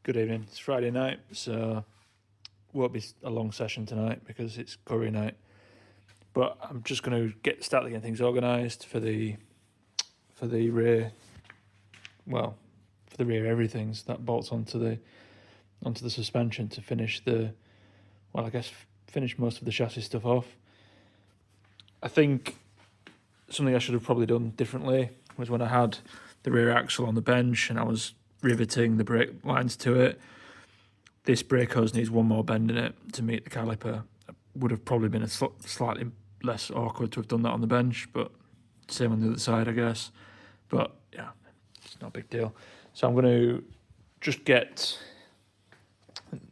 Good evening. It's Friday night, so won't be a long session tonight because it's curry night. But I'm just going to start getting things organised for the rear. Well, for the rear everything's that bolts onto the suspension to finish finish most of the chassis stuff off. I think something I should have probably done differently was when I had the rear axle on the bench and I was riveting the brake lines to it. This brake hose needs one more bend in it to meet the caliper. It would have probably been slightly less awkward to have done that on the bench, but same on the other side, I guess. But yeah, it's not a big deal. So I'm going to just get,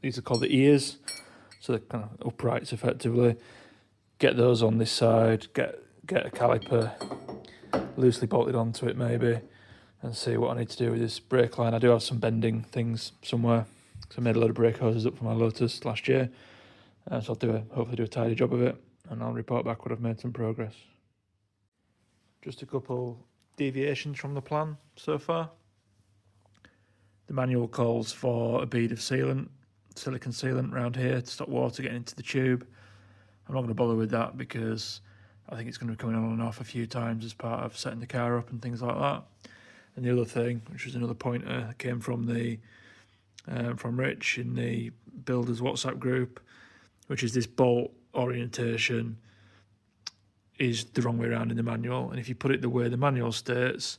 these are called the ears, so they're kind of uprights effectively. Get those on this side, get a caliper loosely bolted onto it maybe, and see what I need to do with this brake line. I do have some bending things somewhere, so I made a load of brake hoses up for my Lotus last year, so I'll hopefully do a tidy job of it, and I'll report back when I've made some progress. Just a couple deviations from the plan so far. The manual calls for a bead of sealant, silicone sealant around here to stop water getting into the tube. I'm not going to bother with that because I think it's going to be coming on and off a few times as part of setting the car up and things like that. And the other thing, which was another pointer that came from from Rich in the builders WhatsApp group, which is this bolt orientation is the wrong way around in the manual. And if you put it the way the manual states,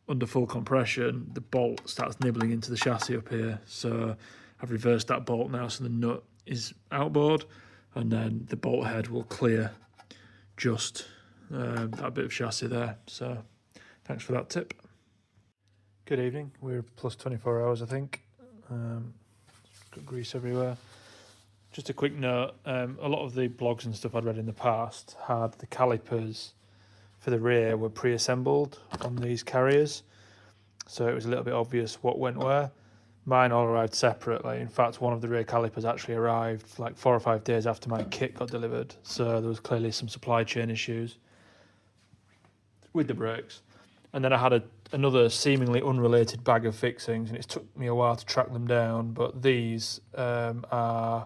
under full compression, the bolt starts nibbling into the chassis up here. So I've reversed that bolt now, so the nut is outboard, and then the bolt head will clear just that bit of chassis there. So thanks for that tip. Good evening. We're plus 24 hours, I think. Got grease everywhere. Just a quick note, a lot of the blogs and stuff I'd read in the past had the calipers for the rear were pre-assembled on these carriers, so it was a little bit obvious what went where. Mine all arrived separately. In fact, one of the rear calipers actually arrived like 4 or 5 days after my kit got delivered, so there was clearly some supply chain issues with the brakes. And then I had another seemingly unrelated bag of fixings, and it took me a while to track them down, but these are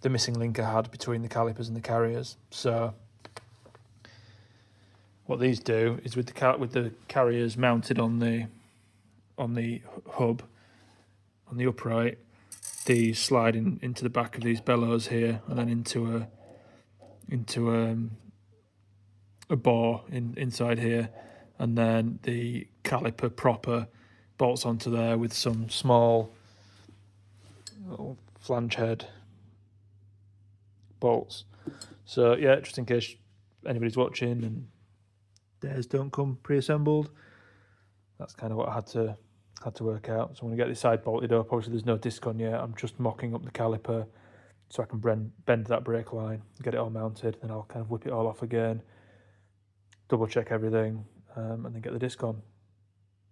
the missing link I had between the calipers and the carriers. So what these do is with the carriers mounted on the hub, on the upright, these slide into the back of these bellows here, and then into a bore inside here, and then the caliper proper bolts onto there with some small little flange head bolts. So yeah, just in case anybody's watching and theirs don't come pre-assembled, that's kind of what I had to work out. So I'm going to get this side bolted up. Obviously there's no disc on yet. I'm just mocking up the caliper so I can bend that brake line, get it all mounted, then I'll kind of whip it all off again, double check everything, and then get the disc on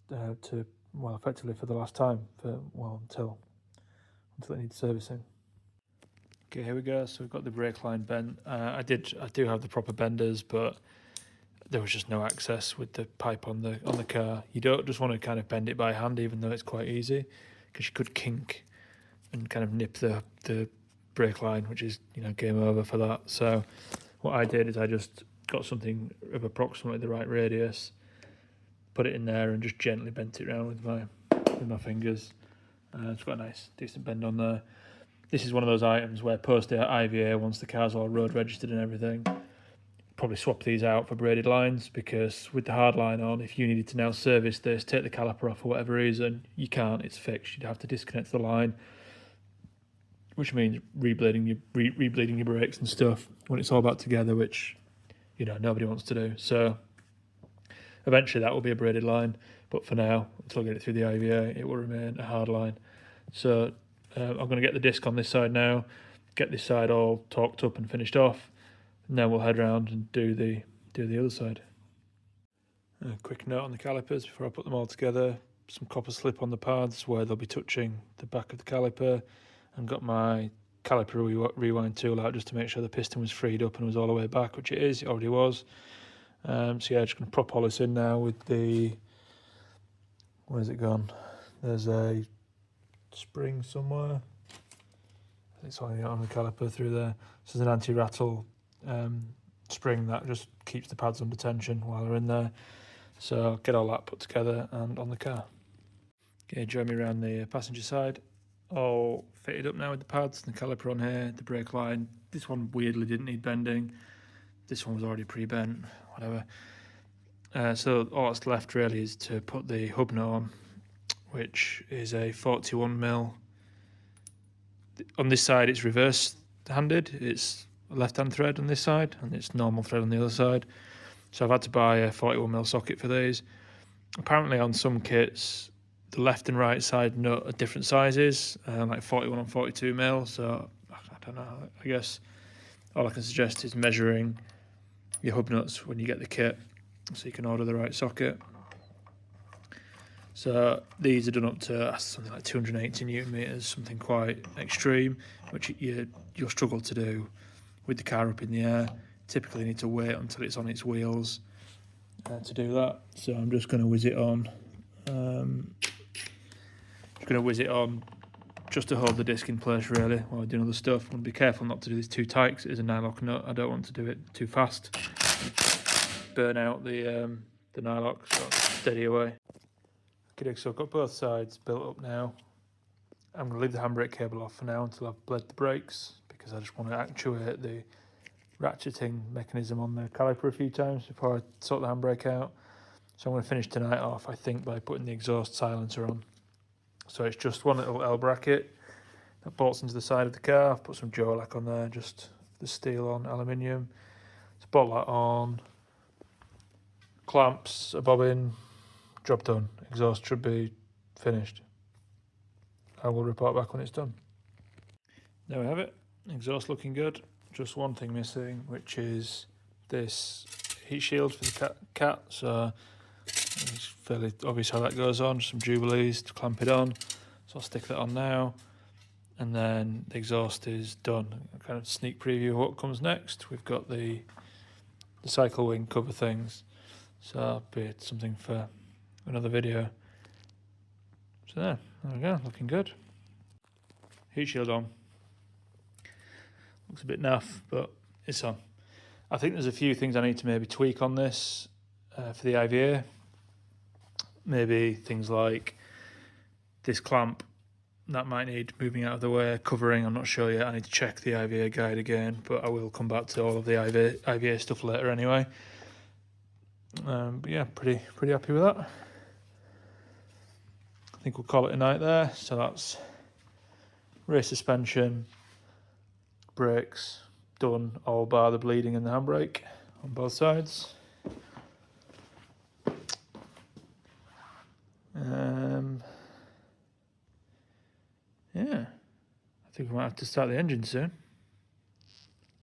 effectively for the last time until it needs servicing. Okay, here we go. So we've got the brake line bent. I do have the proper benders, but there was just no access with the pipe on the car. You don't just want to kind of bend it by hand, even though it's quite easy, because you could kink and kind of nip the brake line, which is game over for that. So what I did is I just got something of approximately the right radius, put it in there, and just gently bent it around with my fingers. It's got a nice decent bend on there. This is one of those items where post IVA, once the car's all road registered and everything, probably swap these out for braided lines, because with the hard line on, if you needed to now service this, take the caliper off for whatever reason, you can't, it's fixed. You'd have to disconnect the line, which means rebleeding your brakes and stuff when it's all back together, which nobody wants to do. So eventually that will be a braided line, but for now, until I get it through the IVA, it will remain a hard line. So I'm going to get the disc on this side now, get this side all torqued up and finished off, and then we'll head round and do the other side. A quick note on the calipers before I put them all together: some copper slip on the pads where they'll be touching the back of the caliper, and got my caliper rewind tool out just to make sure the piston was freed up and was all the way back, which it is, it already was. So yeah, just going to prop all this in now with the, where's it gone? There's a spring somewhere. It's only on the caliper through there. This is an anti-rattle spring that just keeps the pads under tension while they're in there. So get all that put together and on the car. Okay, join me around the passenger side. All fitted up now with the pads, the caliper on here, the brake line. This one weirdly didn't need bending. This one was already pre-bent, whatever. So all that's left really is to put the hub nut on, which is a 41mm. On this side it's reverse-handed, it's a left-hand thread on this side, and it's normal thread on the other side. So I've had to buy a 41mm socket for these. Apparently on some kits, the left and right side nut are different sizes, like 41 and 42mm, so I don't know, I guess all I can suggest is measuring your hub nuts when you get the kit, so you can order the right socket. So these are done up to something like 280 newton meters, something quite extreme, which you'll struggle to do with the car up in the air. Typically you need to wait until it's on its wheels to do that. So I'm just going to whiz it on. Just to hold the disc in place really while we're doing other stuff. I'm going to be careful not to do this too tight because it is a nylock nut. I don't want to do it too fast. Burn out the nylock, so steady away. Okay, so I've got both sides built up now. I'm going to leave the handbrake cable off for now until I've bled the brakes, because I just want to actuate the ratcheting mechanism on the caliper a few times before I sort the handbrake out. So I'm going to finish tonight off, I think, by putting the exhaust silencer on. So it's just one little L bracket that bolts into the side of the car. I've put some Jolac on there, just the steel on aluminium. Let's bolt that on. Clamps, a bobbin, job done. Exhaust should be finished. I will report back when it's done. There we have it. Exhaust looking good. Just one thing missing, which is this heat shield for the cat. So it's fairly obvious how that goes on. Just some Jubilees to clamp it on. So I'll stick that on now. And then the exhaust is done. A kind of sneak preview of what comes next. We've got the cycle wing cover things. So that'll be something for another video. So there we go, looking good. Heat shield on. Looks a bit naff, but it's on. I think there's a few things I need to maybe tweak on this for the IVA. Maybe things like this clamp, that might need moving out of the way, covering, I'm not sure yet. I need to check the IVA guide again, but I will come back to all of the IVA stuff later anyway. But yeah, pretty happy with that. I think we'll call it a night there. So that's rear suspension, brakes done, all bar the bleeding in the handbrake on both sides. Yeah, I think we might have to start the engine soon.